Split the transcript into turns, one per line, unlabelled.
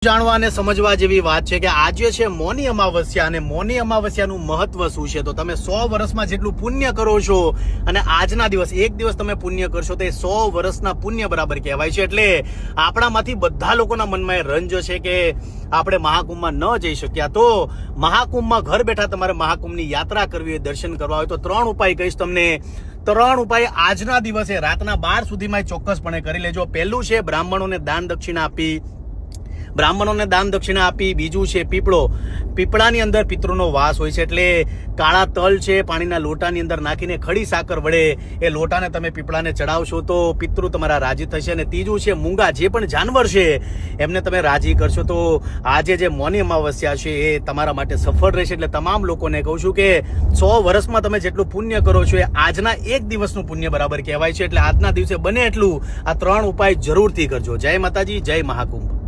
જાણવા અને સમજવા જેવી વાત છે કે આજે છે મૌની અમાવસ્યા અને મૌની અમાવસ્યાનું મહત્વ શું છે. તો તમે 100 વર્ષમાં જેટલું પુણ્ય કરો છો અને આજના દિવસ એક દિવસ તમે પુણ્ય કરશો તો એ 100 વર્ષના પુણ્ય બરાબર કહેવાય છે. એટલે આપણામાંથી બધા લોકોના મનમાં એ રંજ છે કે આપણે મહાકુંભમાં ન જઈ શક્યા. તો મહાકુંભમાં ઘર બેઠા તમારે મહાકુંભની યાત્રા કરવી હોય, દર્શન કરવા હોય તો 3 ઉપાય કહીશ તમને. 3 ઉપાય આજના દિવસે રાતના 12 સુધીમાં ચોક્કસપણે કરી લેજો. પહેલું છે બ્રાહ્મણોને દાન દક્ષિણા આપી. બીજું છે પીપળાની અંદર પિતૃનો વાસ હોય છે, એટલે કાળા તલ છે પાણીના લોટાની અંદર નાખીને ખડી સાકર વડે એ લોટાને તમે પીપળાને ચડાવશો તો પિતૃ તમારા રાજી થશે. અને ત્રીજું છે મૂંગા, જે પણ જાનવર છે એમને તમે રાજી કરશો તો આજે જે મૌની અમાવસ્યા છે એ તમારા માટે સફળ રહેશે. એટલે તમામ લોકોને કહું છું કે 100 વર્ષમાં તમે જેટલું પુણ્ય કરો છો એ આજના એક દિવસનું પુણ્ય બરાબર કહેવાય છે. એટલે આજના દિવસે બને એટલું આ 3 ઉપાય જરૂરથી કરજો. જય માતાજી, જય મહાકુંભ.